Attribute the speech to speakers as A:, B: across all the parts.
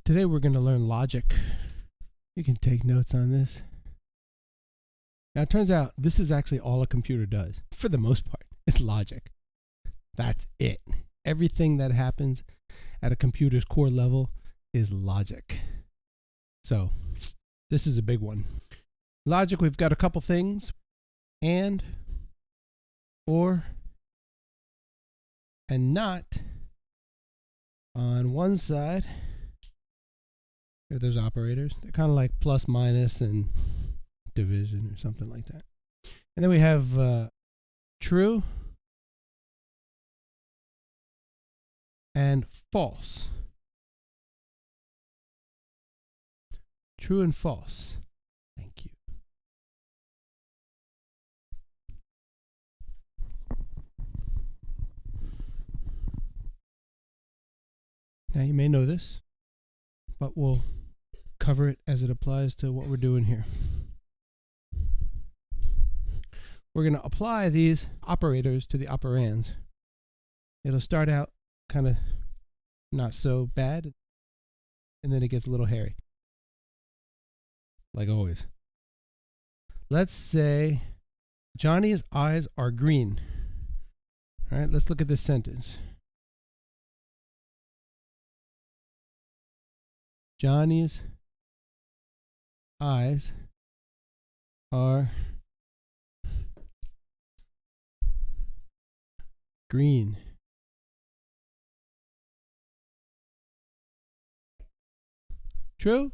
A: Today we're going to learn logic. You can take notes on this. Now it turns out this is actually all a computer does, for the most part. It's logic. That's it. Everything that happens at a computer's core level is logic. So this is a big one. Logic, we've got a couple things. And, or, and not. On one side, if there's operators, they're kind of like plus, minus, and division or something like that. And then we have true and false. True and false. Thank you. Now you may know this, but we'll cover it as it applies to what we're doing here. We're going to apply these operators to the operands. It'll start out kind of not so bad, and then it gets a little hairy, like always. Let's say Johnny's eyes are green. All right, let's look at this sentence. Johnny's eyes are green. True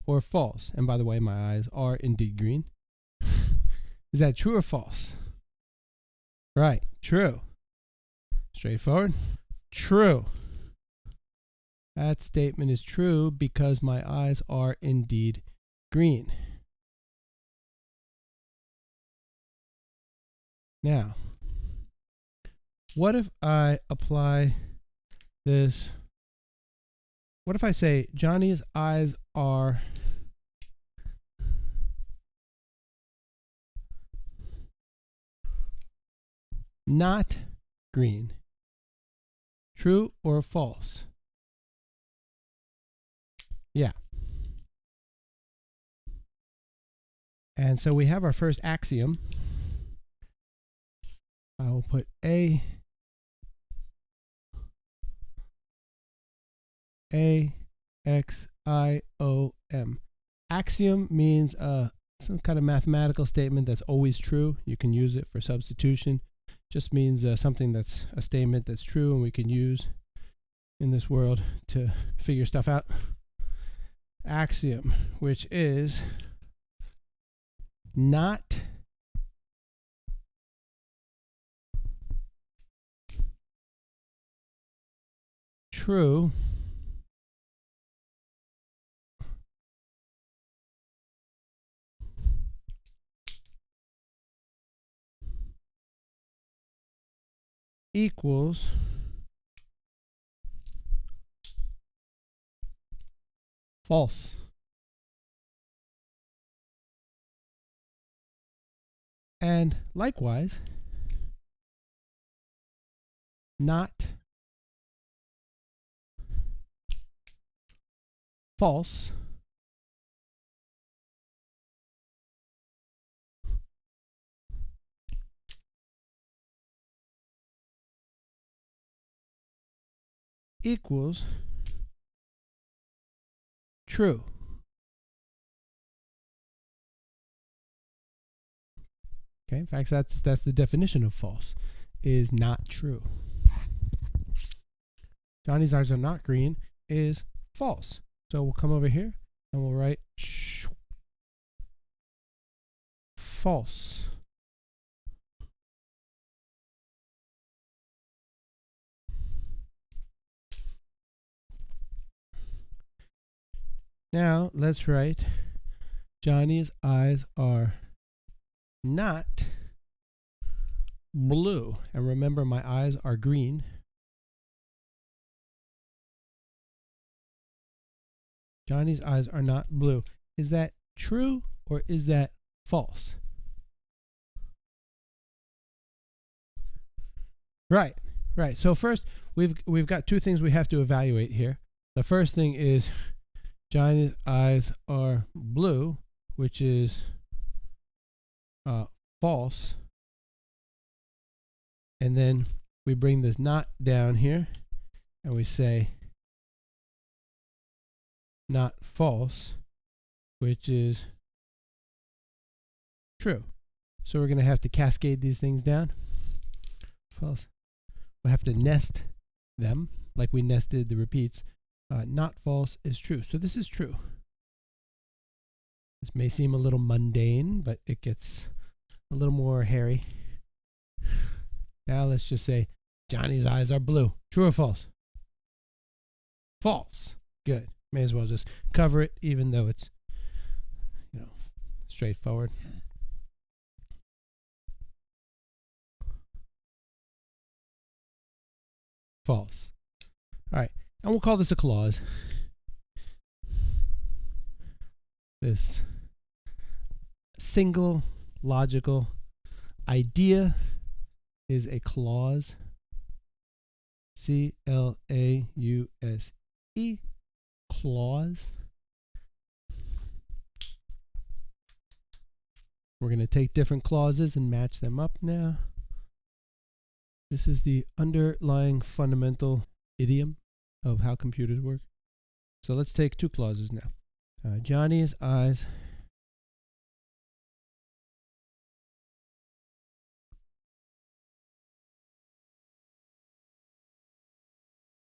A: or false? And by the way, my eyes are indeed green. Is that true or false? Right, true. Straightforward. True. That statement is true because my eyes are indeed green. Now, what if I apply this? What if I say Johnny's eyes are not green? True or false? Yeah. And so we have our first axiom. I will put A-X-I-O-M. Axiom means some kind of mathematical statement that's always true. You can use it for substitution. Just means something that's a statement that's true and we can use in this world to figure stuff out. Axiom, which is not true equals false. And likewise, not false equals true. Okay, in fact, that's the definition of false, is not true. Johnny's eyes are not green is false. So we'll come over here and we'll write false. Now let's write Johnny's eyes are not blue. And remember, my eyes are green. Johnny's eyes are not blue. Is that true or is that false? Right, right. So first, we've got two things we have to evaluate here. The first thing is, Johnny's eyes are blue, which is false. And then we bring this not down here and we say not false, which is true. So we're going to have to cascade these things down. False. We'll have to nest them like we nested the repeats. Not false is true. So this is true. This may seem a little mundane, but it gets a little more hairy. Now let's just say Johnny's eyes are blue. True or false? False. Good. May as well just cover it, even though it's, straightforward. False. All right. And we'll call this a clause. This single logical idea is a clause. C-L-A-U-S-E. Clause. We're going to take different clauses and match them up now. This is the underlying fundamental idiom of how computers work. So let's take two clauses now. Johnny's eyes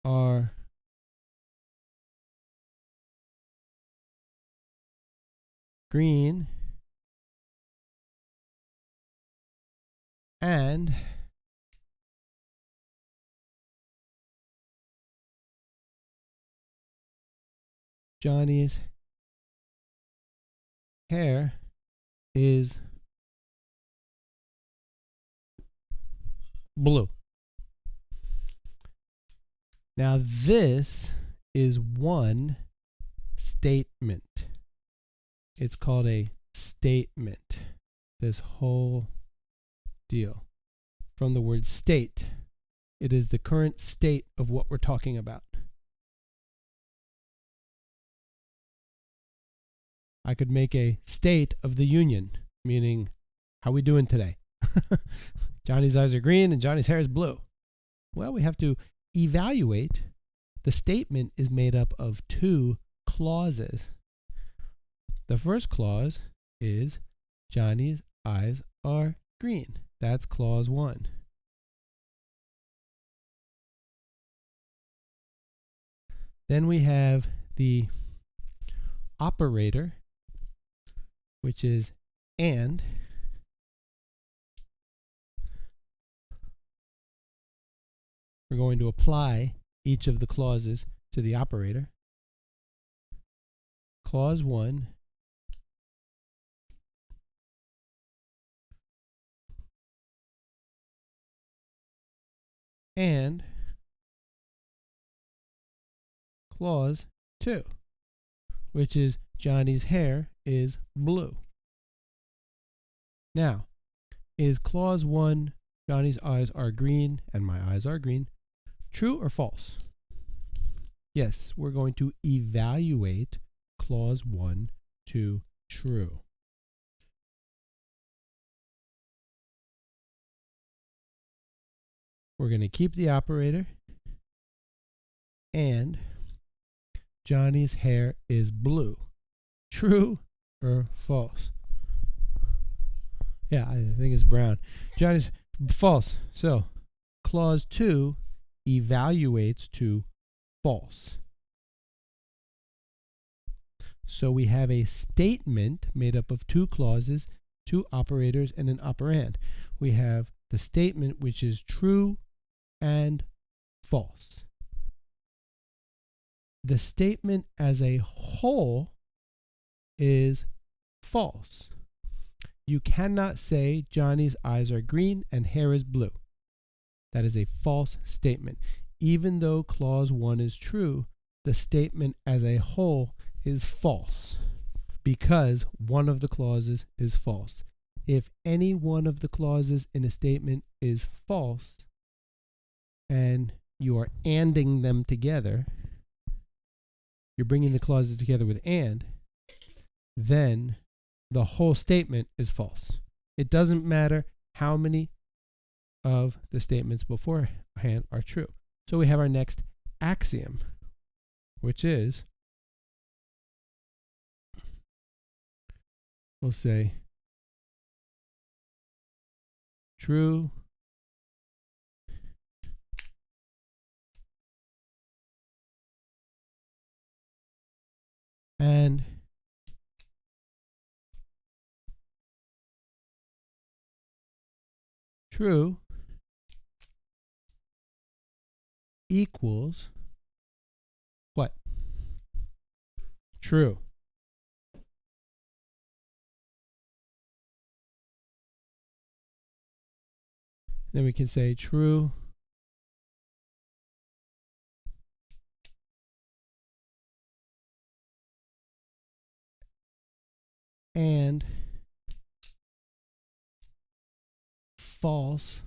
A: are green and Johnny's hair is blue. Now this is one statement. It's called a statement. This whole deal. From the word state. It is the current state of what we're talking about. I could make a state of the union, meaning, how we doing today? Johnny's eyes are green and Johnny's hair is blue. Well, we have to evaluate. The statement is made up of two clauses. The first clause is Johnny's eyes are green. That's clause 1. Then we have the operator, which is and. We're going to apply each of the clauses to the operator. Clause 1 and clause 2, which is Johnny's hair is blue. Now, is clause 1, Johnny's eyes are green and my eyes are green, true or false? Yes, we're going to evaluate clause 1 to true. We're going to keep the operator and Johnny's hair is blue. True or false? Yeah, I think it's brown. Johnny's false. So clause 2 evaluates to false. So we have a statement made up of two clauses, two operators, and an operand. We have the statement, which is true and false. The statement as a whole is false. You cannot say Johnny's eyes are green and hair is blue. That is a false statement. Even though clause 1 is true, the statement as a whole is false because one of the clauses is false. If any one of the clauses in a statement is false and you are anding them together, you're bringing the clauses together with and, then the whole statement is false. It doesn't matter how many of the statements beforehand are true. So we have our next axiom, which is, we'll say true and true equals what? True. Then we can say true and false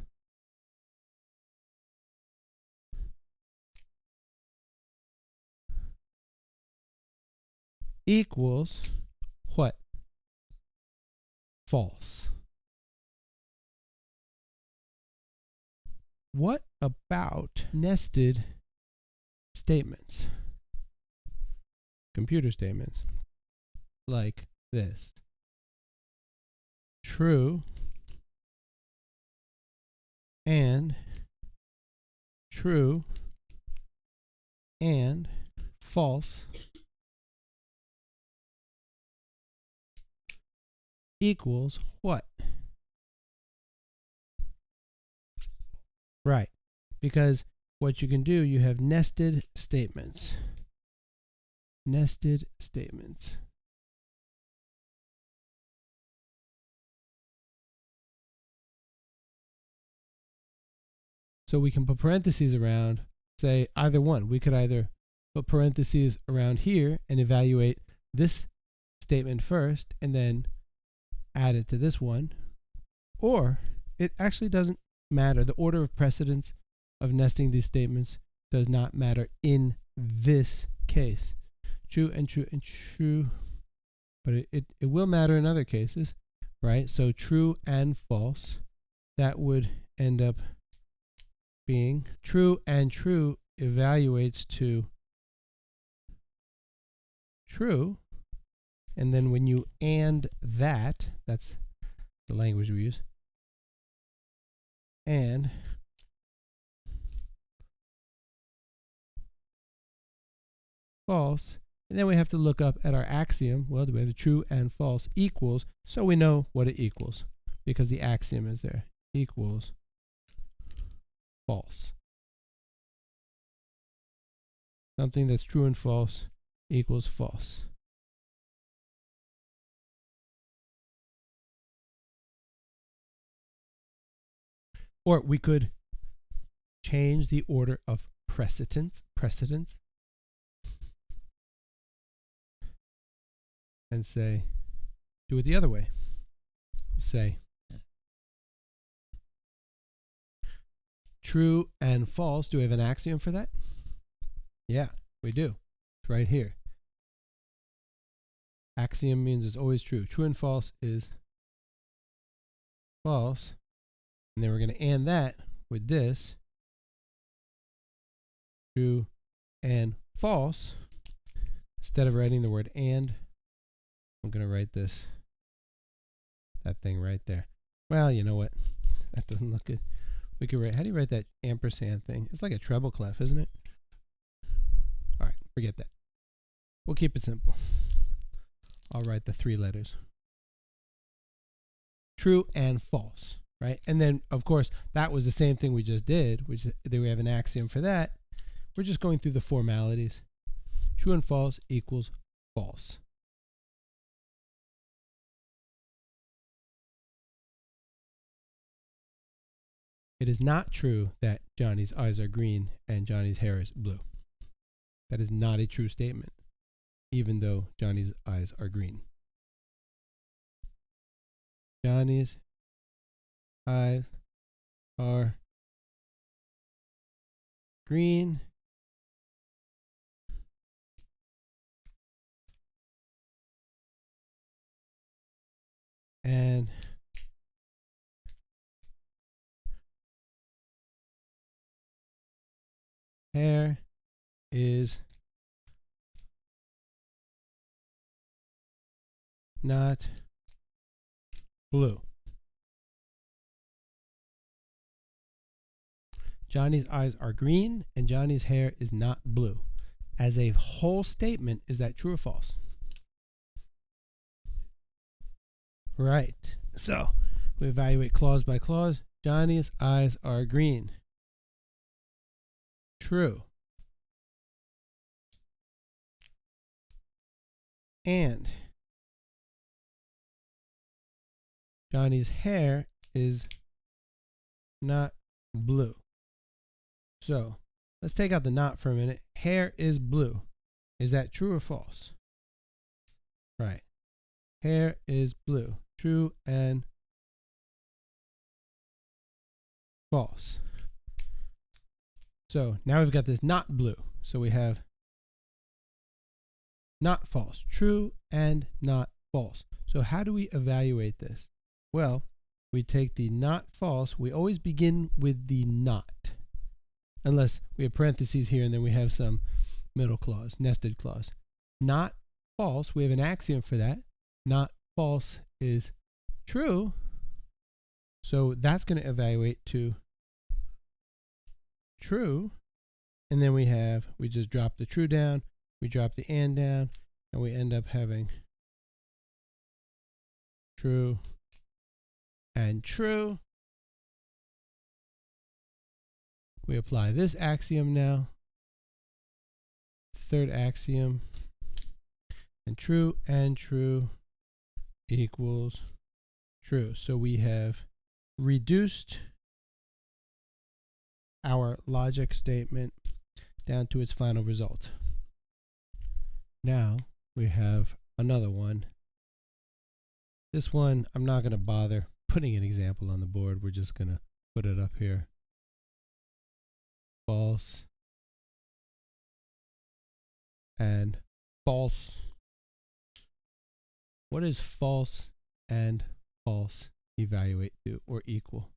A: equals what? False. What about nested statements? Computer statements like this. True and true and false equals what? Right, because what you can do, you have nested statements. Nested statements. So we can put parentheses around, say either one. We could either put parentheses around here and evaluate this statement first and then add it to this one, or it actually doesn't matter. The order of precedence of nesting these statements does not matter in this case. True and true and true, but it will matter in other cases, right? So true and false, that would end up being true and true evaluates to true, and then when you and that, that's the language we use, and false, and then we have to look up at our axiom. Well, do we have the true and false equals, so we know what it equals because the axiom is there. Equals false. Something that's true and false equals false. Or we could change the order of precedence, and say, do it the other way. Say, true and false. Do we have an axiom for that? Yeah, we do. It's right here. Axiom means it's always true. True and false is false. And then we're going to and that with this. True and false. Instead of writing the word and, I'm going to write that thing right there. Well, you know what? That doesn't look good. We could write, how do you write that ampersand thing? It's like a treble clef, isn't it? All right, forget that. We'll keep it simple. I'll write the 3 letters. True and false, right? And then, of course, that was the same thing we just did, which then we have an axiom for that. We're just going through the formalities. True and false equals false. It is not true that Johnny's eyes are green and Johnny's hair is blue. That is not a true statement, even though Johnny's eyes are green. Johnny's eyes are green hair is not blue. Johnny's eyes are green and Johnny's hair is not blue. As a whole statement, is that true or false? Right. So we evaluate clause by clause. Johnny's eyes are green. True. And Johnny's hair is not blue. So let's take out the not for a minute. Hair is blue. Is that true or false? Right. Hair is blue. True and false. So now we've got this not blue. So we have not false. True and not false. So how do we evaluate this? Well, we take the not false. We always begin with the not. Unless we have parentheses here and then we have some middle clause, nested clause. Not false, we have an axiom for that. Not false is true. So that's going to evaluate to true. And then we just drop the true down, we drop the and down, and we end up having true and true. We apply this axiom now. Third axiom. And true equals true. So we have reduced our logic statement down to its final result. Now we have another one. This one, I'm not going to bother putting an example on the board. We're just going to put it up here. False and false. What is false and false evaluate to or equal?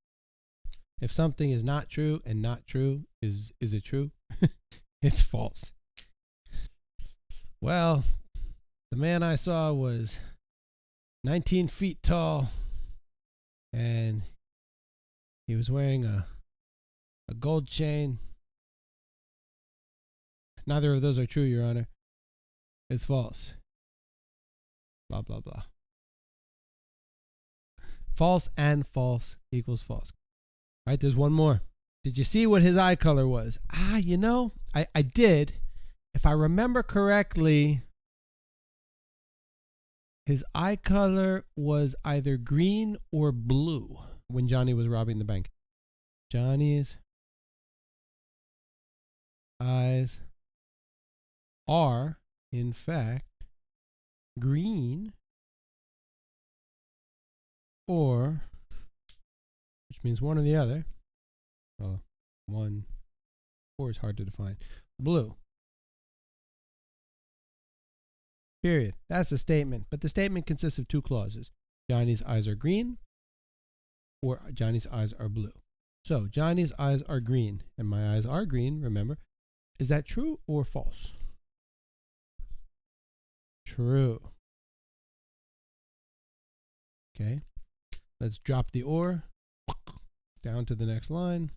A: If something is not true and not true, is it true? It's false. Well, the man I saw was 19 feet tall and he was wearing a gold chain. Neither of those are true, Your Honor. It's false. Blah, blah, blah. False and false equals false. All right, there's one more. Did you see what his eye color was? You know, I did. If I remember correctly, his eye color was either green or blue when Johnny was robbing the bank. Johnny's eyes are, in fact, green or, which means one or the other. One or is hard to define. Blue. Period. That's a statement, but the statement consists of two clauses. Johnny's eyes are green or Johnny's eyes are blue. So Johnny's eyes are green and my eyes are green, remember. Is that true or false? True. Okay. Let's drop the or down to the next line.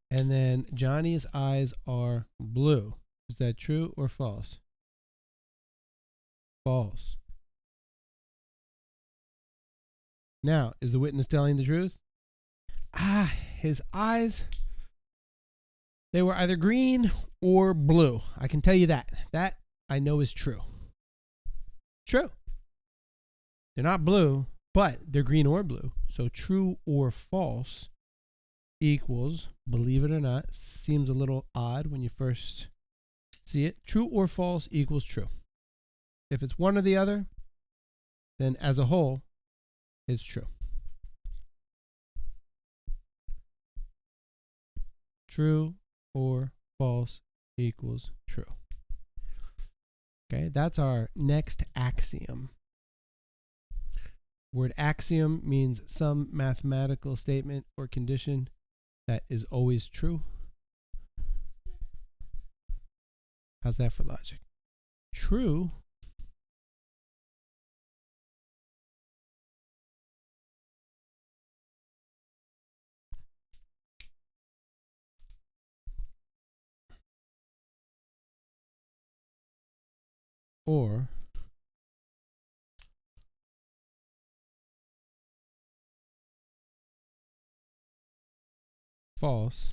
A: And then Johnny's eyes are blue. Is that true or false? False. Now, is the witness telling the truth? His eyes, they were either green or blue. I can tell you that. That I know is true. True. They're not blue, but they're green or blue. So true or false equals, believe it or not, seems a little odd when you first see it. True or false equals true. If it's one or the other, then as a whole, it's true. True or false equals true. Okay, that's our next axiom. Word axiom means some mathematical statement or condition that is always true. How's that for logic? True or false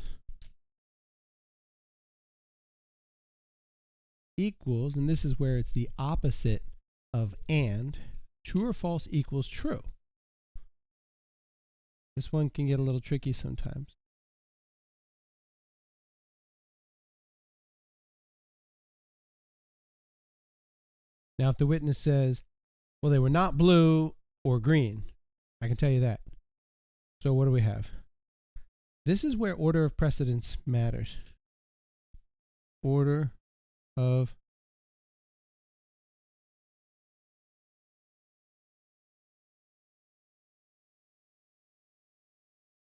A: equals, and this is where it's the opposite of and, true or false equals true. This one can get a little tricky sometimes. Now, if the witness says, well, they were not blue or green, I can tell you that. So what do we have? This is where order of precedence matters. Order of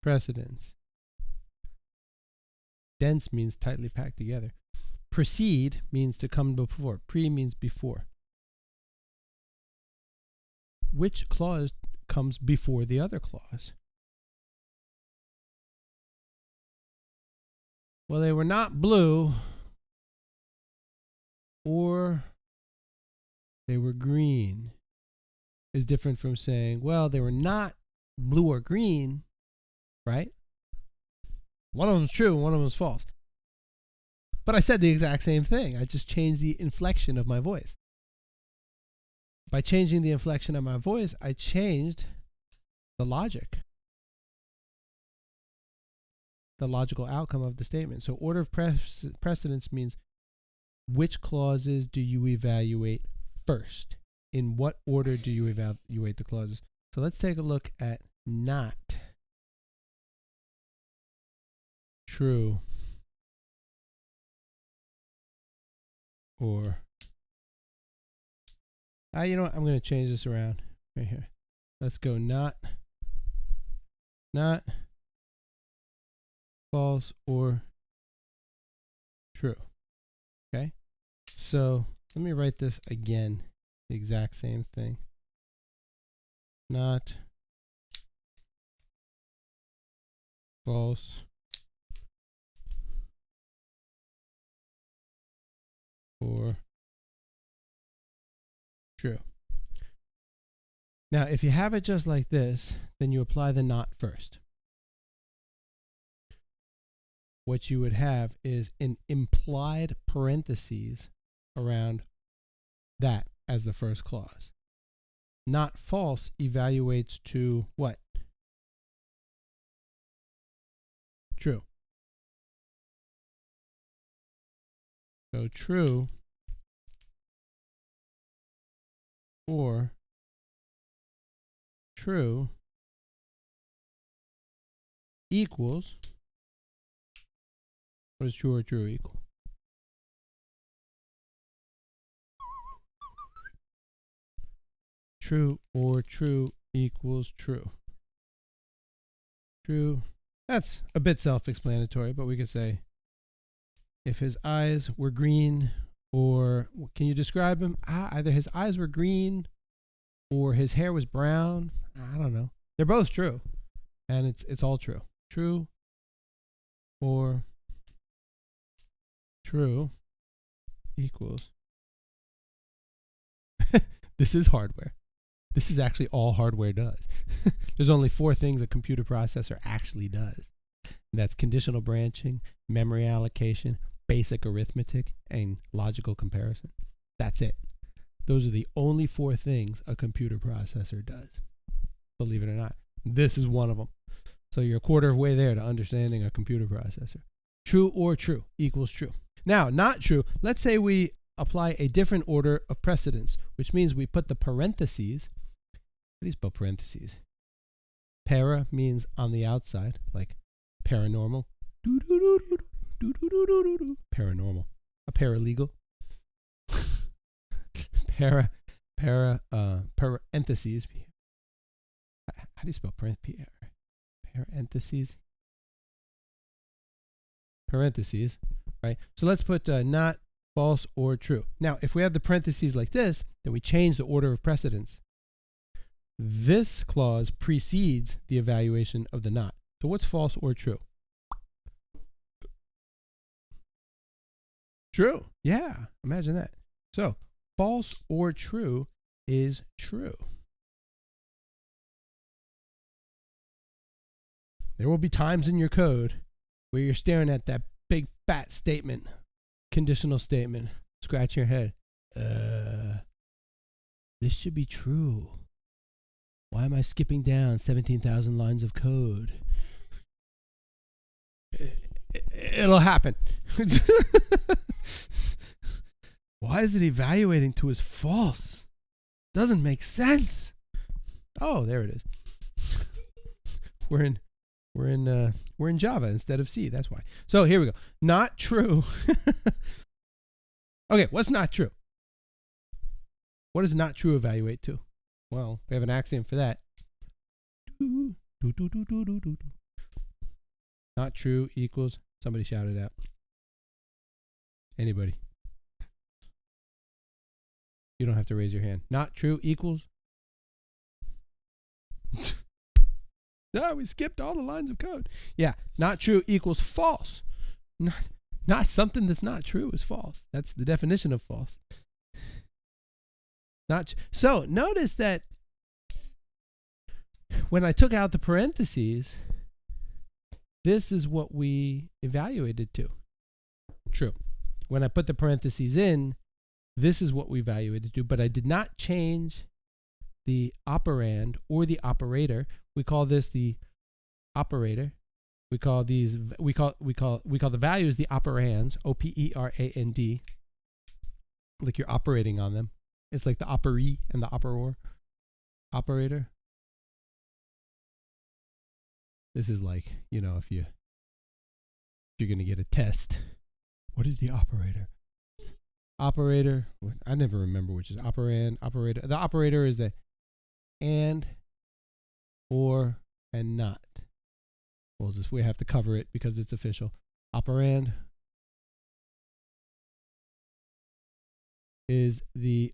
A: precedence. Dense means tightly packed together. Precede means to come before. Pre means before. Which clause comes before the other clause? Well, they were not blue or they were green is different from saying, well, they were not blue or green, right? One of them's true, one of them's false. But I said the exact same thing. I just changed the inflection of my voice. By changing the inflection of my voice, I changed the logic, the logical outcome of the statement. So order of precedence means which clauses do you evaluate first? In what order do you evaluate the clauses? So let's take a look at not true or you know what? I'm going to change this around right here. Let's go not false or true. Okay? So let me write this again, the exact same thing. Not false or true. Now, if you have it just like this, then you apply the not first. What you would have is an implied parentheses around that as the first clause. Not false evaluates to what? True. So true or true equals, what does true or true equal? True or true equals true. True. That's a bit self-explanatory, but we could say if his eyes were green, or can you describe him? Either his eyes were green or his hair was brown. I don't know. They're both true. And it's all true. True or true equals. This is hardware. This is actually all hardware does. There's only 4 things a computer processor actually does. And that's conditional branching, memory allocation, basic arithmetic, and logical comparison. That's it. Those are the only 4 things a computer processor does. Believe it or not. This is one of them. So you're a quarter of the way there to understanding a computer processor. True or true equals true. Now, not true. Let's say we apply a different order of precedence, which means we put the parentheses. How do you spell parentheses? Para means on the outside, like paranormal. Paranormal. A paralegal. Parentheses. How do you spell parentheses? parentheses, right? So let's put not, false, or true. Now, if we have the parentheses like this, then we change the order of precedence. This clause precedes the evaluation of the not. So what's false or true? True. Yeah, imagine that. So false or true is true. There will be times in your code where you're staring at that big fat statement, conditional statement, scratch your head. This should be true. Why am I skipping down 17,000 lines of code? It'll happen. Why is it evaluating to as false? Doesn't make sense. Oh, there it is. We're in Java instead of C. That's why. So here we go. Not true. Okay, what's not true? What does not true evaluate to? Well, we have an axiom for that. Not true equals, somebody shout it out. Anybody? You don't have to raise your hand. Not true equals. No, we skipped all the lines of code. Yeah, not true equals false. Not something that's not true is false. That's the definition of false. So notice that when I took out the parentheses, this is what we evaluated to. True. When I put the parentheses in, this is what we evaluated to, but I did not change the operand or the operator. We call this the operator. We call the values the operands, operand, like you're operating on them. It's like the operee and the operor. Operator. This is like, you know, if you're going to get a test, what is the operator? Operator, I never remember which is operand, operator. The operator is the and, or, and not. We have to cover it because it's official. Operand is the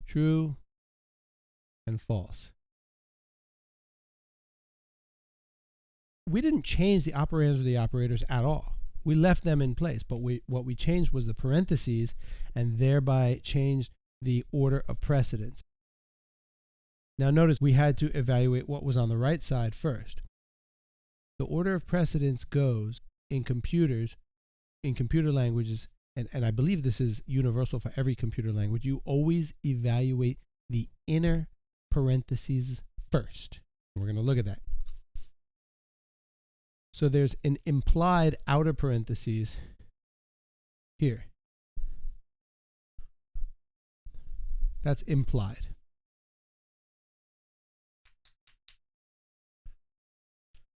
A: true and false. We didn't change the operands or the operators at all. We left them in place, but what we changed was the parentheses and thereby changed the order of precedence. Now notice we had to evaluate what was on the right side first. The order of precedence goes in computers, in computer languages, and I believe this is universal for every computer language, you always evaluate the inner parentheses first. We're going to look at that. So there's an implied outer parentheses here. That's implied.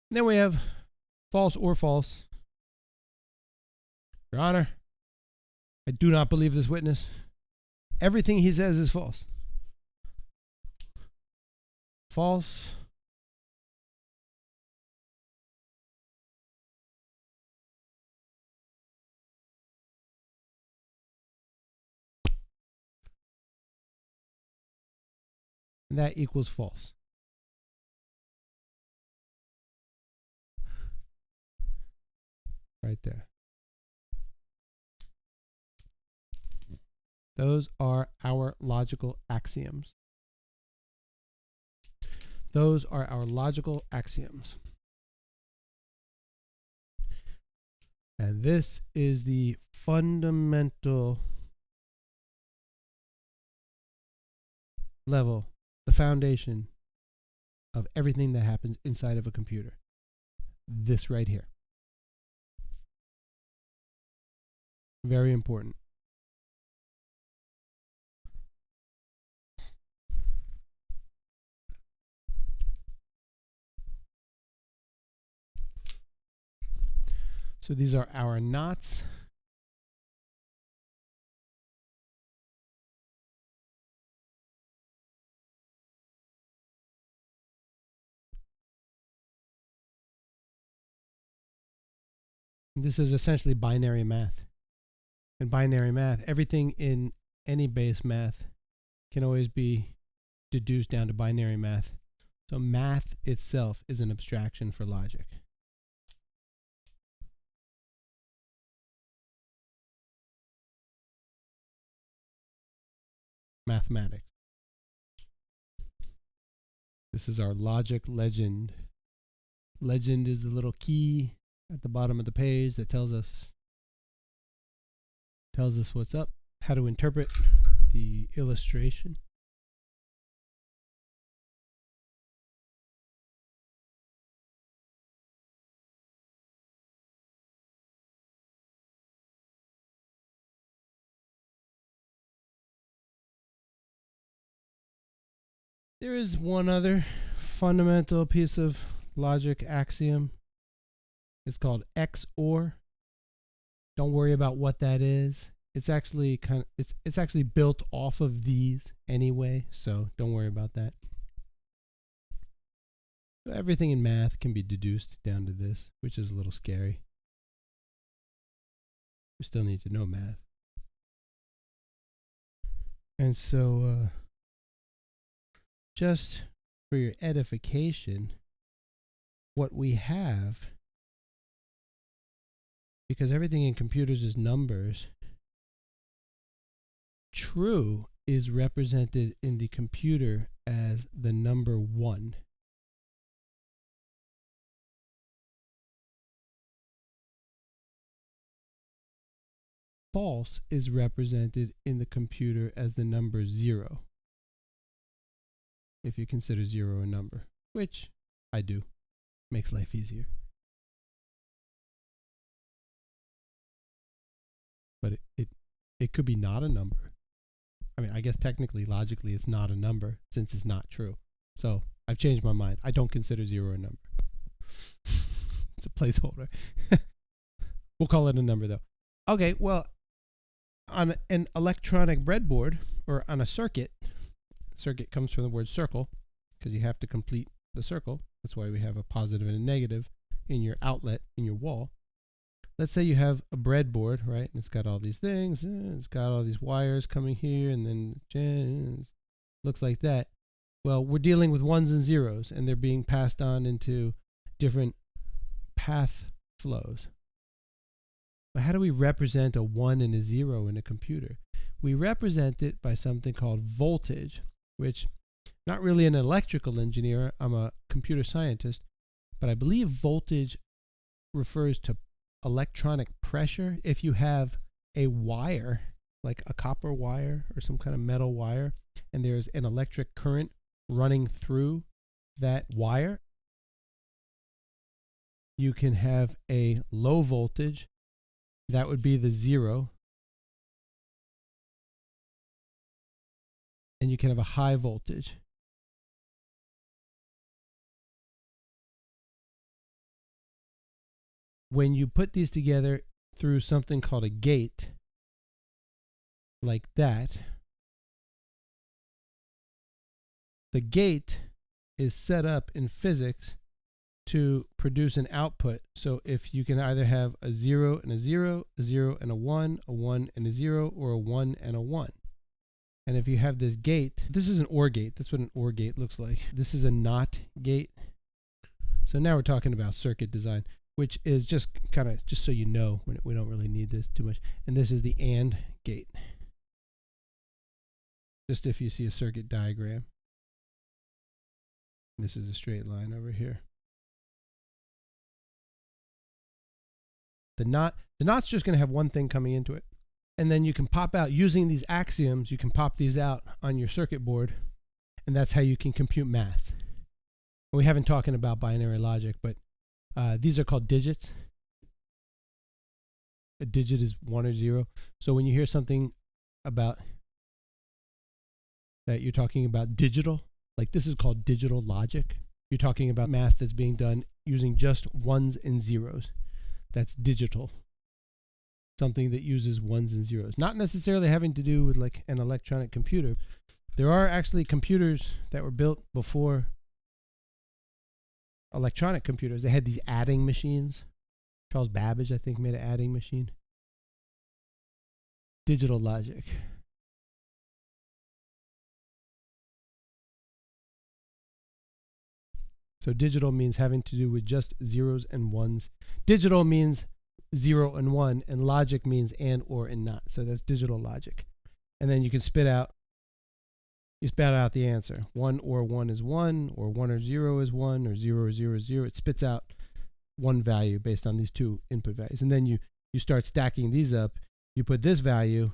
A: And then we have false or false. Your Honor, I do not believe this witness. Everything he says is false. False. And that equals false. Right there. Those are our logical axioms. Those are our logical axioms. And this is the fundamental level, the foundation of everything that happens inside of a computer. This right here. Very important. So these are our knots. This is essentially binary math. In binary math, everything in any base math can always be deduced down to binary math. So math itself is an abstraction for logic. Mathematics. This is our logic legend. Legend is the little key at the bottom of the page that tells us what's up, how to interpret the illustration. There is one other fundamental piece of logic axiom. It's called XOR. Don't worry about what that is. It's actually it's actually built off of these anyway, so don't worry about that. So everything in math can be deduced down to this, which is a little scary. We still need to know math. And so just for your edification, what we have, because everything in computers is numbers, true is represented in the computer as the number 1. False is represented in the computer as the number 0. If you consider 0 a number, which I do. Makes life easier. But it could be not a number. I mean, I guess technically, logically, it's not a number since it's not true. So I've changed my mind. I don't consider 0 a number. It's a placeholder. We'll call it a number, though. Okay, well, on an electronic breadboard or on a circuit comes from the word circle because you have to complete the circle. That's why we have a positive and a negative in your outlet, in your wall. Let's say you have a breadboard, right? And it's got all these things. It's got all these wires coming here, and then looks like that. Well, we're dealing with ones and zeros, and they're being passed on into different path flows. But how do we represent a 1 and a 0 in a computer? We represent it by something called voltage, which I'm not really an electrical engineer. I'm a computer scientist, but I believe voltage refers to electronic pressure. If you have a wire, like a copper wire or some kind of metal wire, and there's an electric current running through that wire, you can have a low voltage. That would be the 0. And you can have a high voltage. When you put these together through something called a gate, like that, the gate is set up in physics to produce an output. So if you can either have a 0 and a 0, a 0 and a 1 and a 0, or a 1 and a 1. And if you have this gate, this is an OR gate. That's what an OR gate looks like. This is a NOT gate. So now we're talking about circuit design, which is just so you know, we don't really need this too much. And this is the AND gate. Just if you see a circuit diagram. This is a straight line over here. The NOT's just going to have one thing coming into it. And then you can pop out, using these axioms, you can pop these out on your circuit board. And that's how you can compute math. And we haven't talking about binary logic, but these are called digits. A digit is 1 or 0. So when you hear something about that, you're talking about digital, like this is called digital logic. You're talking about math that's being done using just ones and zeros. That's digital. Something that uses ones and zeros. Not necessarily having to do with like an electronic computer. There are actually computers that were built before electronic computers. They had these adding machines. Charles Babbage, I think, made an adding machine. Digital logic. So digital means having to do with just zeros and ones. Digital means 0 and 1, and logic means and, or, and not. So that's digital logic. And then you can spit out the answer. 1 or 1 is 1, or 1 or 0 is 1, or 0 or 0 is 0. It spits out one value based on these two input values. And then you start stacking these up. You put this value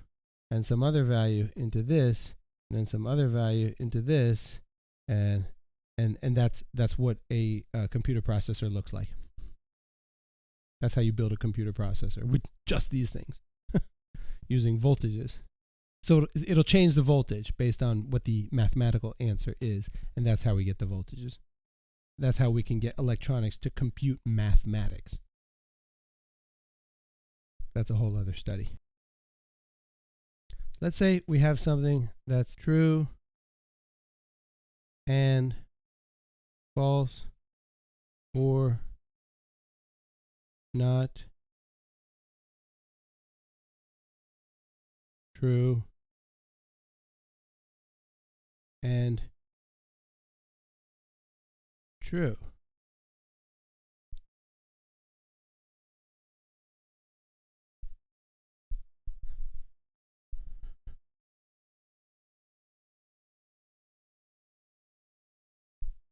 A: and some other value into this, and then some other value into this, and that's what a computer processor looks like. That's how you build a computer processor, with just these things, using voltages. So it'll change the voltage based on what the mathematical answer is, and that's how we get the voltages. That's how we can get electronics to compute mathematics. That's a whole other study. Let's say we have something that's true and false, or not true and true.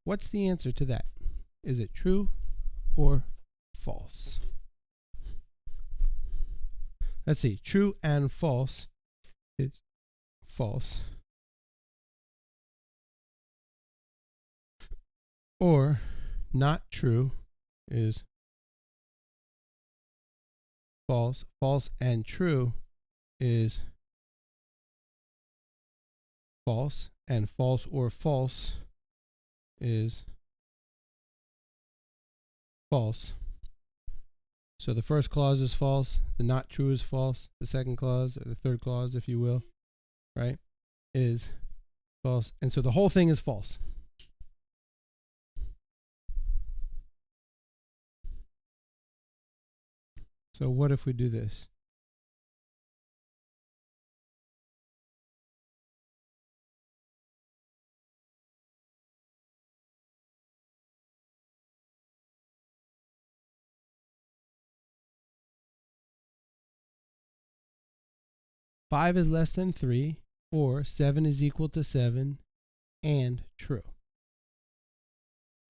A: What's the answer to that? Is it true or false? Let's see. True and false is false. Or not true is false. False and true is false. And false or false is false. So the first clause is false, the not true is false, the second clause, or the third clause, if you will, right, is false. And so the whole thing is false. So what if we do this? Five is less than 3, or 7 is equal to 7, and true.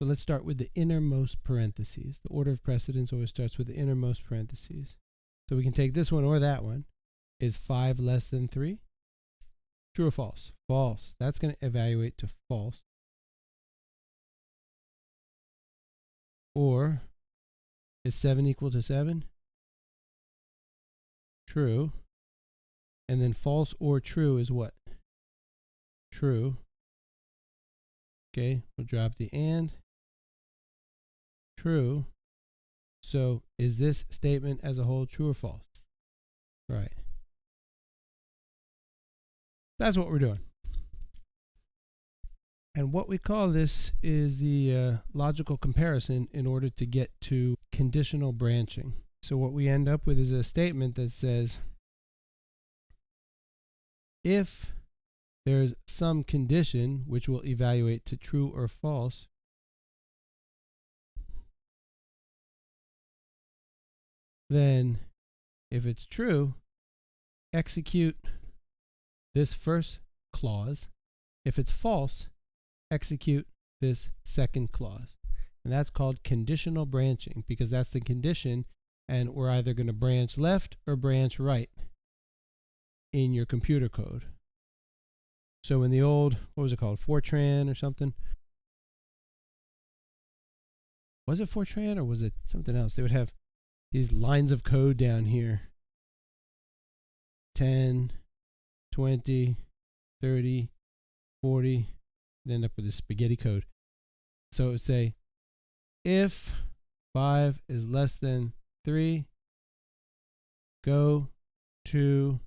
A: So let's start with the innermost parentheses. The order of precedence always starts with the innermost parentheses. So we can take this one or that one. Is 5 less than 3? True or false? False. That's going to evaluate to false. Or is 7 equal to 7? True. And then false or true is what? True. Okay, we'll drop the and. True. So is this statement as a whole true or false? Right. That's what we're doing. And what we call this is the logical comparison in order to get to conditional branching. So what we end up with is a statement that says, if there's some condition which will evaluate to true or false, then if it's true, execute this first clause. If it's false, execute this second clause. And that's called conditional branching, because that's the condition, and we're either going to branch left or branch right in your computer code. So in the old, what was it called, Fortran or something? Was it Fortran or was it something else? They would have these lines of code down here. 10, 20, 30, 40, then end up with this spaghetti code. So it would say, if 5 is less than 3, go to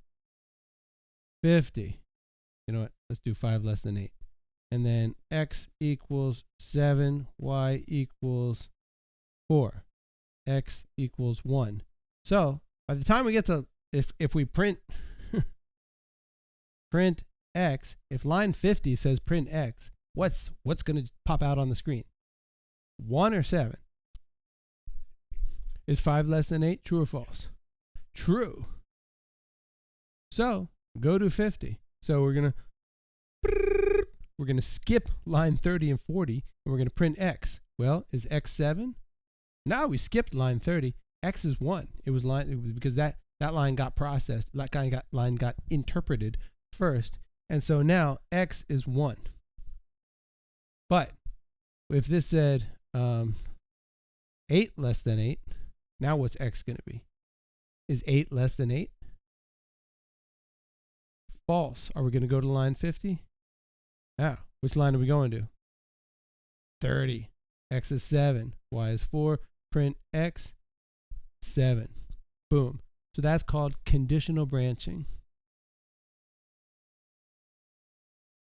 A: 50. You know what? Let's do 5 less than 8. And then x equals 7, y equals 4. x equals 1. So by the time we get to, if we print print x, if line 50 says print x, what's going to pop out on the screen? 1 or 7? Is 5 less than 8? True or false? True. So go to 50. So we're going to skip line 30 and 40, and we're going to print x. Well, is x 7? No, we skipped line 30. X is 1. It was because that line got processed. That line got interpreted first. And so now x is 1. But if this said 8 less than 8, now what's x going to be? Is 8 less than 8? False. Are we going to go to line 50? Now, which line are we going to? 30. X is 7. Y is 4. Print x, 7. Boom. So that's called conditional branching.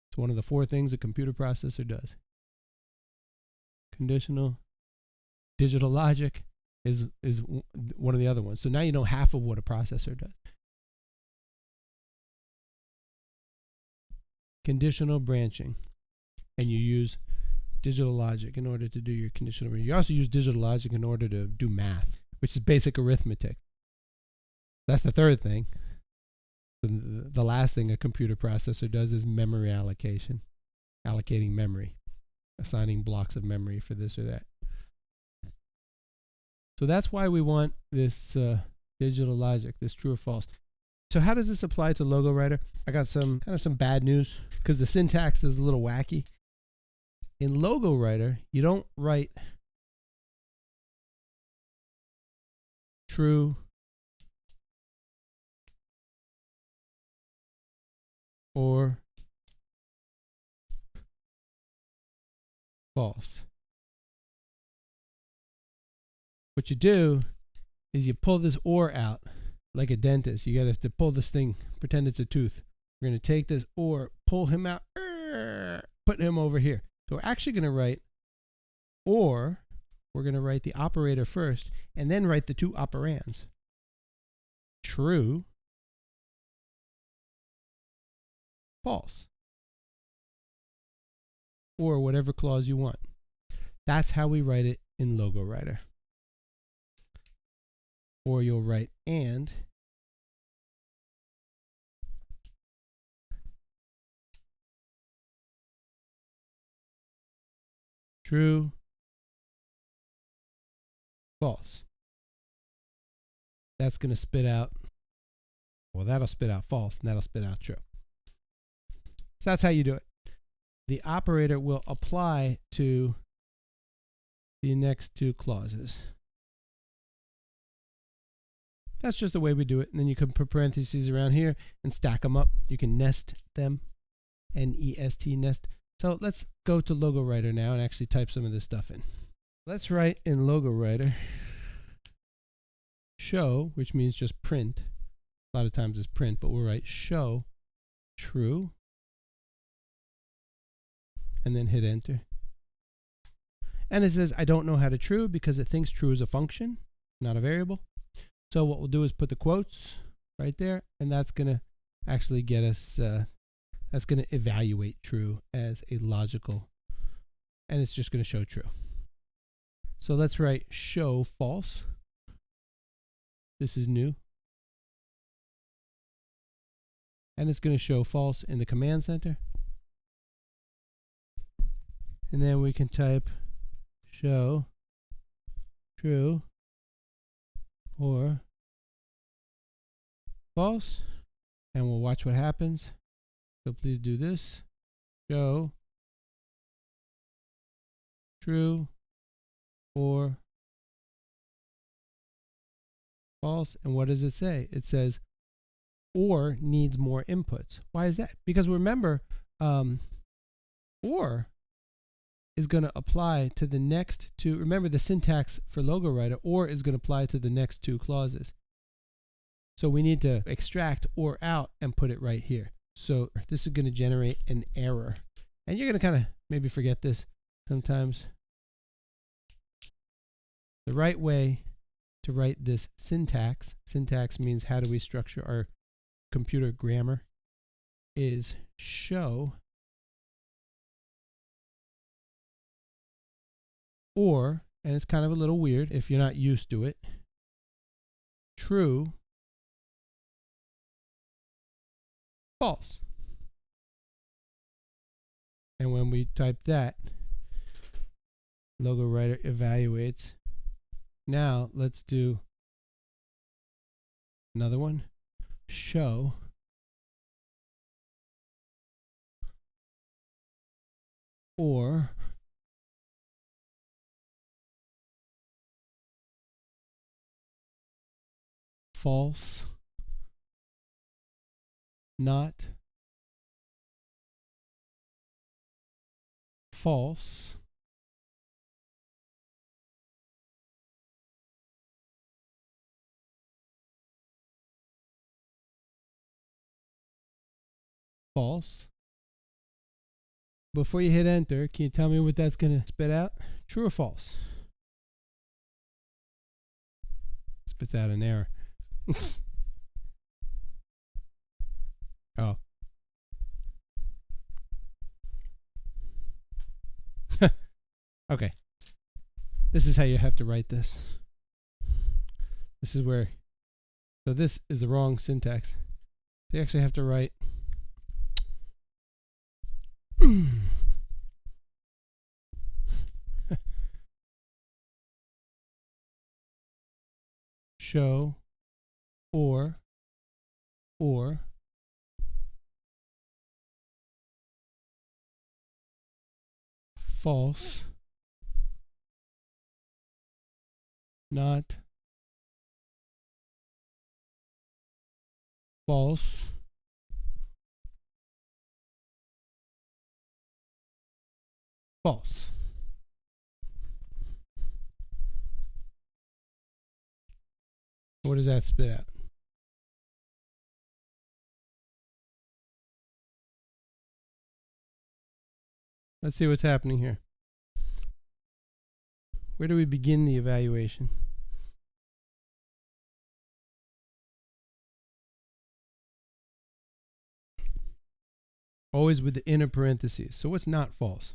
A: It's one of the 4 things a computer processor does. Conditional. Digital logic is one of the other ones. So now you know half of what a processor does. Conditional branching. And you use digital logic in order to do your conditional branching. You also use digital logic in order to do math, which is basic arithmetic. That's the third thing. The last thing a computer processor does is memory allocation. Allocating memory. Assigning blocks of memory for this or that. So that's why we want this digital logic, this true or false. So how does this apply to Logo Writer? I got some bad news because the syntax is a little wacky. In Logo Writer, you don't write true or false. What you do is you pull this or out like a dentist. You got to pull this thing, pretend it's a tooth. We're going to take this or, pull him out, put him over here. So we're actually going to write or, we're going to write the operator first and then write the 2 operands. True, false, or whatever clause you want. That's how we write it in Logo Writer. Or you'll write and true, false. That's going to spit out, well, that'll spit out false and that'll spit out true. So that's how you do it. The operator will apply to the next 2 clauses. That's just the way we do it. And then you can put parentheses around here and stack them up. You can nest them, N-E-S-T, nest. So let's go to Logo Writer now and actually type some of this stuff in. Let's write in Logo Writer show, which means just print. A lot of times it's print, but we'll write show true and then hit enter. And it says I don't know how to true because it thinks true is a function, not a variable. So what we'll do is put the quotes right there, and that's going to actually get us, that's going to evaluate true as a logical, and it's just going to show true. So let's write show false. This is new. And it's going to show false in the command center. And then we can type show true or false, and we'll watch what happens. So please do this. Show true or false. And what does it say? It says or needs more inputs. Why is that? Because remember, or is going to apply to the next 2. Remember the syntax for Logo Writer, or is going to apply to the next 2 clauses. So we need to extract or out and put it right here. So this is going to generate an error. And you're going to kind of maybe forget this sometimes. The right way to write this syntax. Syntax means how do we structure our computer grammar, is show or, and it's kind of a little weird if you're not used to it, true, false. And when we type that, logo writer evaluates. Now let's do another one. Show or false, not false, false. Before you hit enter, can you tell me what that's going to spit out? True or false? Spits out an error. Oh. Okay. This is how you have to write this. This is where, so this is the wrong syntax. You actually have to write show or false, not false, false. What does that spit out? Let's see what's happening here. Where do we begin the evaluation? Always with the inner parentheses. So what's not false?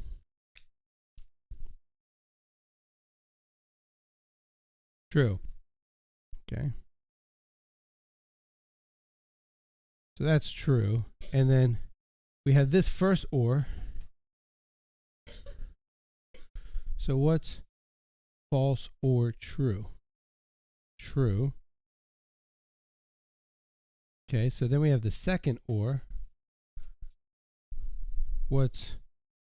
A: True. Okay. So that's true. And then we have this first or. So what's false or true? True. Okay, so then we have the second or. What's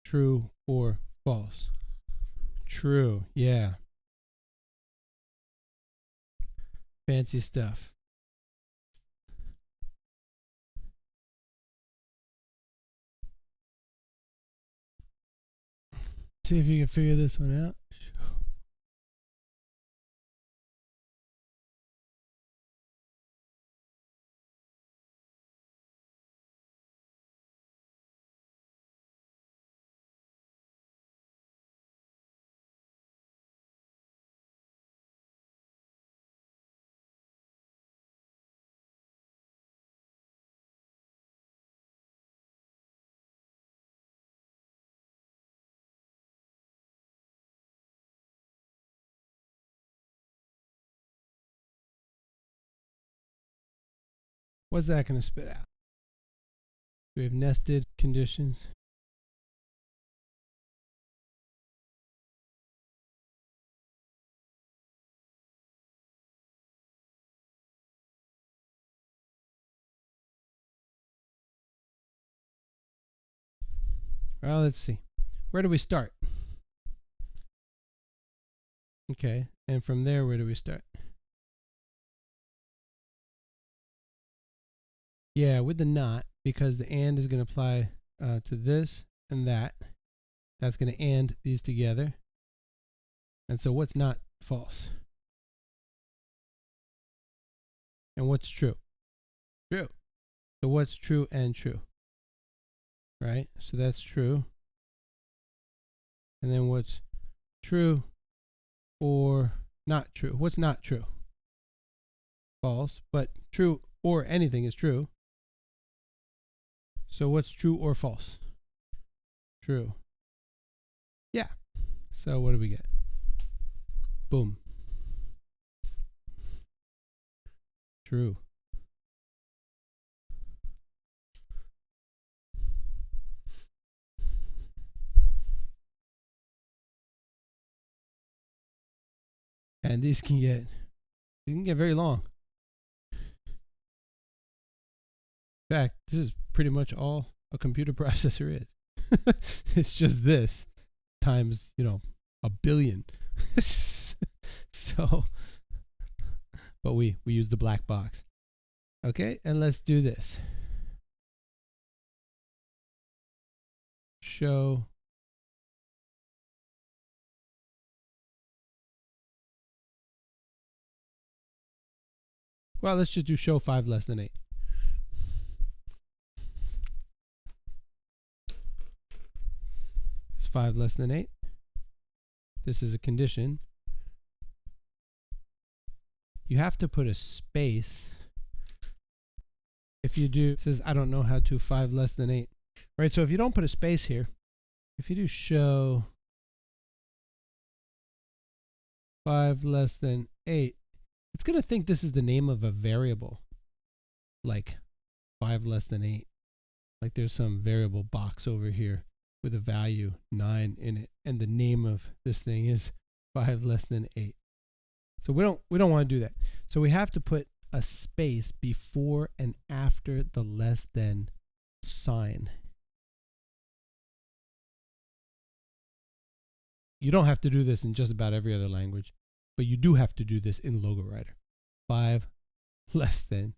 A: true or false? True, yeah. Fancy stuff. See if you can figure this one out. What's that going to spit out? We have nested conditions. Well, let's see. Where do we start? Okay, and from there, where do we start? Yeah, with the not, because the and is going to apply to this and that. That's going to and these together. And so what's not false? And what's true? True. So what's true and true? Right? So that's true. And then what's true or not true? What's not true? false, but true or anything is true. So what's true or false? True. Yeah. So what do we get? Boom. True. And these can get very long. In fact, this is pretty much all a computer processor is. It's just this times, a billion. So, but we use the black box. Okay, and let's do this. Show let's just do show 5 less than 8. It's 5 less than 8. This is a condition. You have to put a space. If you do, it says I don't know how to 5 less than 8. Right, so if you don't put a space here, if you do show 5 less than 8, it's going to think this is the name of a variable, like 5 less than 8. Like there's some variable box over here with a value 9 in it, and the name of this thing is 5 less than 8. So we don't want to do that. So we have to put a space before and after the less than sign. You don't have to do this in just about every other language, but you do have to do this in LogoWriter. 5 less than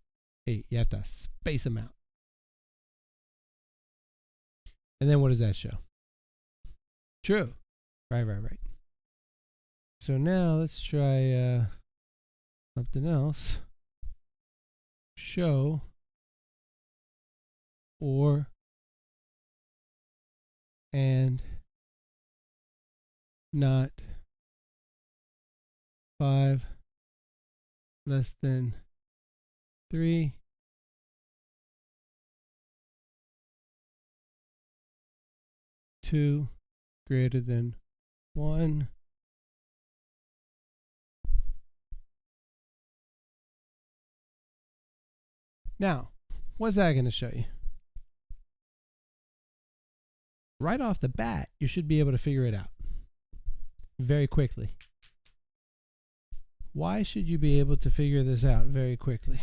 A: 8. You have to space them out. And then what does that show? True. Right. So now let's try something else. Show or and not 5 less than 3 2 greater than 1 Now, what's that going to show you? Right off the bat, you should be able to figure it out very quickly. Why should you be able to figure this out very quickly?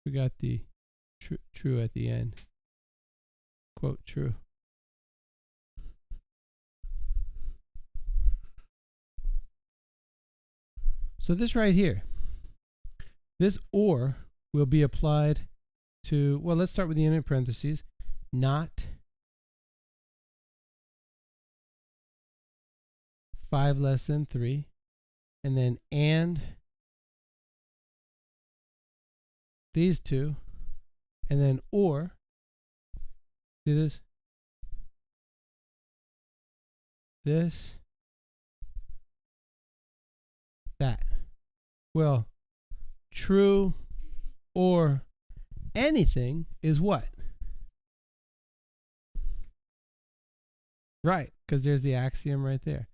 A: We got the true at the end. Quote true. So this right here, this or will be applied to, well, let's start with the inner parentheses, not 5 less than 3, and then and these two, and then or, see this? This, that. Well, true or anything is what? Right, because there's the axiom right there.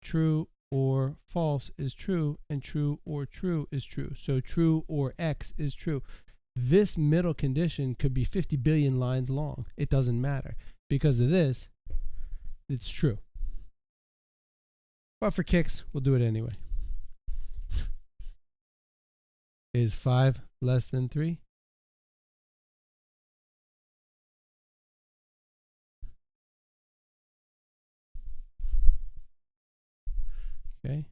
A: True or false is true, and true or true is true. So true or X is true. This middle condition could be 50 billion lines long. It doesn't matter. Because of this, it's true. But for kicks, we'll do it anyway. Is 5 less than 3? Okay.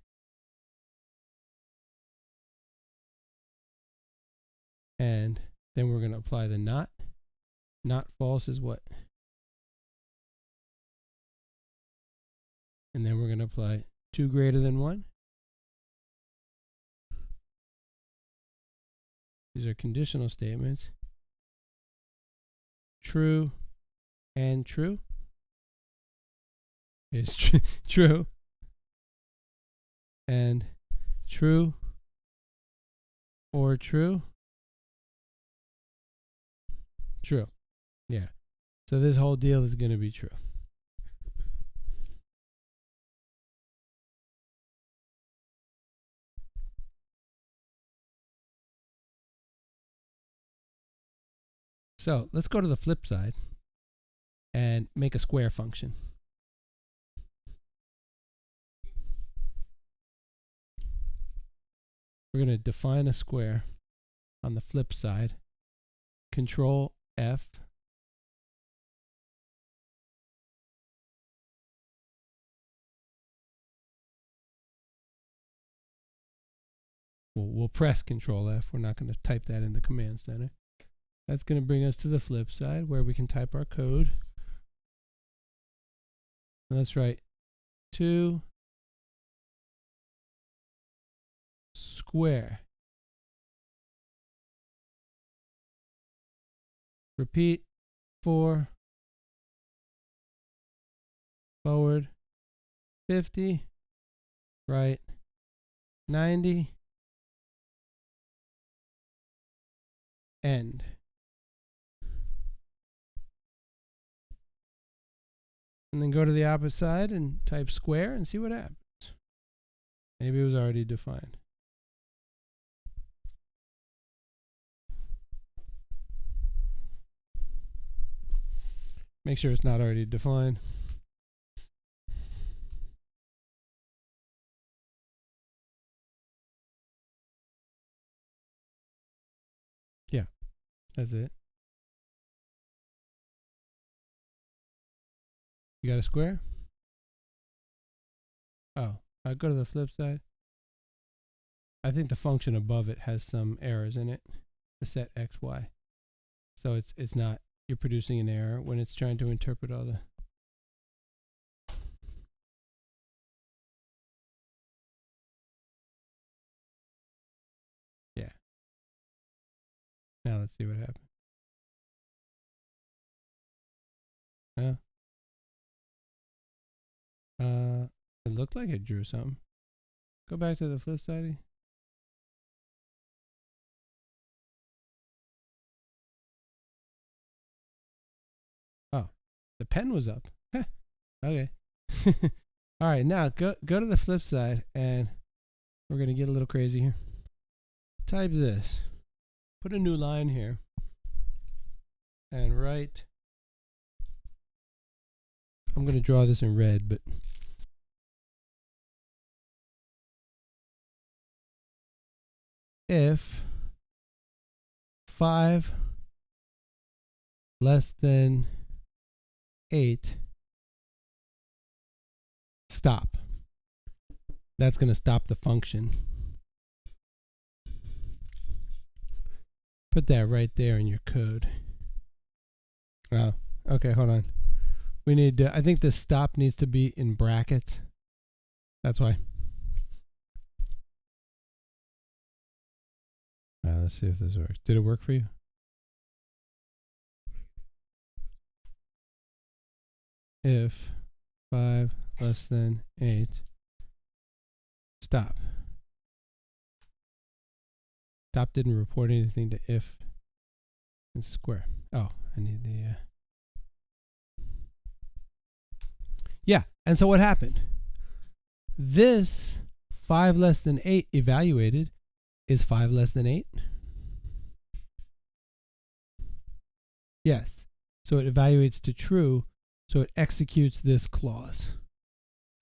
A: And then we're going to apply the not. Not false is what? And then we're going to apply 2 greater than 1. These are conditional statements. True and true is true, and true or true. True. Yeah. So this whole deal is going to be true. So let's go to the flip side and make a square function. We're going to define a square on the flip side. Control F. We'll press Control F. We're not going to type that in the command center. That's going to bring us to the flip side where we can type our code. And let's write 2 square. Repeat 4 forward 50 right 90 end. And then go to the opposite side and type square and see what happens. Maybe it was already defined. Make sure it's not already defined. Yeah, that's it. You got a square? Oh, I'll go to the flip side. I think the function above it has some errors in it. The set x, y. So it's not, you're producing an error when it's trying to interpret all the. Yeah. Now let's see what happens. It looked like it drew something. Go back to the flip side. Oh, the pen was up. Okay. All right, now go to the flip side, and we're gonna get a little crazy here. Type this. Put a new line here, and write. I'm gonna draw this in red, but. If 5 less than 8, stop. That's going to stop the function. Put that right there in your code. Oh, okay, hold on. We need to, I think this stop needs to be in brackets. That's why. Let's see if this works. Did it work for you? If 5 less than 8, stop. Stop didn't report anything to if and square. Oh, I need the. Yeah, and so what happened? This 5 less than 8 evaluated is 5 less than 8. Yes. So it evaluates to true. So it executes this clause.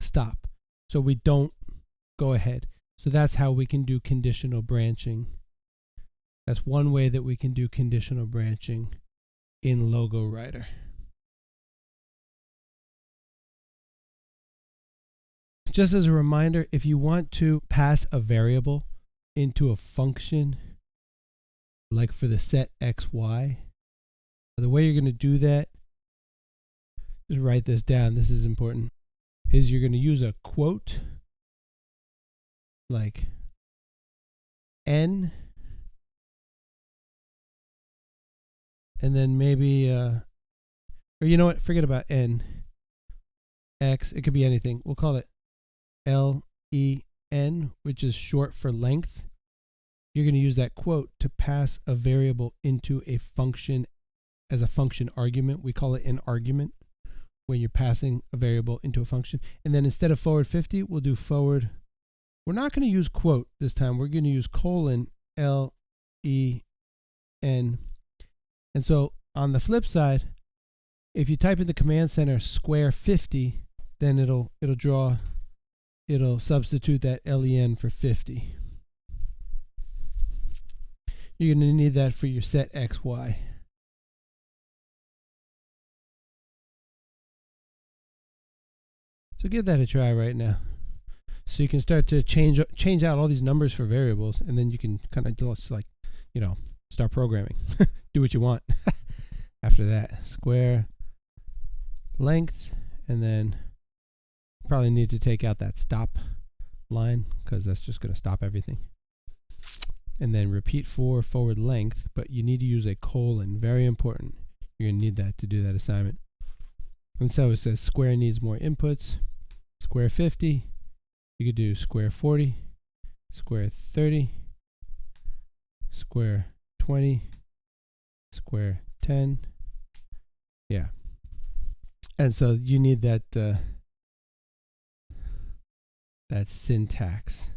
A: Stop. So we don't go ahead. So that's how we can do conditional branching. That's one way that we can do conditional branching in Logo Writer. Just as a reminder, if you want to pass a variable into a function, like for the set x, y, the way you're going to do that, just write this down, this is important, is you're going to use a quote, like n, and then maybe Or you know what? Forget about N. X. It could be anything. We'll call it LEN, which is short for length. You're going to use that quote to pass a variable into a function as a function argument. We call it an argument when you're passing a variable into a function. And then instead of forward 50, we'll do forward. We're not going to use quote this time. We're going to use colon LEN. And so on the flip side, if you type in the command center square 50, then it'll substitute that LEN for 50. You're going to need that for your set XY. So give that a try right now. So you can start to change out all these numbers for variables, and then you can kind of just like, start programming. Do what you want. After that, square length, and then probably need to take out that stop line because that's just going to stop everything. And then repeat for forward length, but you need to use a colon. Very important. You're going to need that to do that assignment. And so it says square needs more inputs. Square 50. You could do square 40, square 30, square 20, square 10. Yeah. And so you need that that syntax.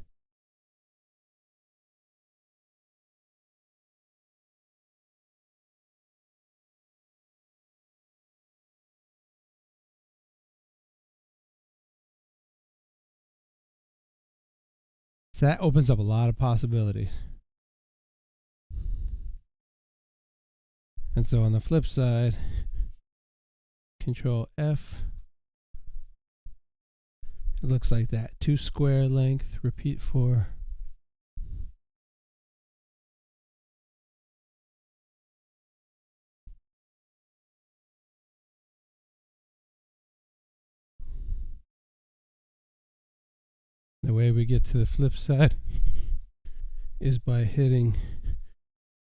A: So that opens up a lot of possibilities. And so on the flip side, Control F, it looks like that. 2 square length, repeat for. The way we get to the flip side is by hitting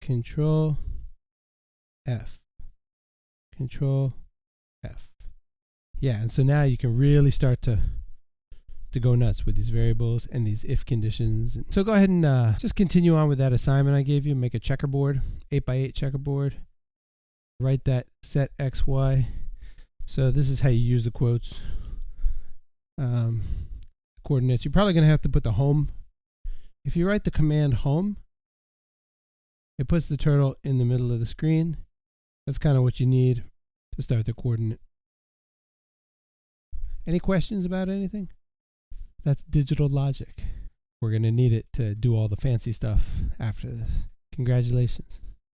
A: Control F. Control F. Yeah, and so now you can really start to go nuts with these variables and these if conditions. So go ahead and just continue on with that assignment I gave you. Make a checkerboard, 8x8 checkerboard. Write that set XY. So this is how you use the quotes. Coordinates. You're probably going to have to put the home. If you write the command home, it puts the turtle in the middle of the screen. That's kind of what you need to start the coordinate. Any questions about anything? That's digital logic. We're going to need it to do all the fancy stuff after this. Congratulations.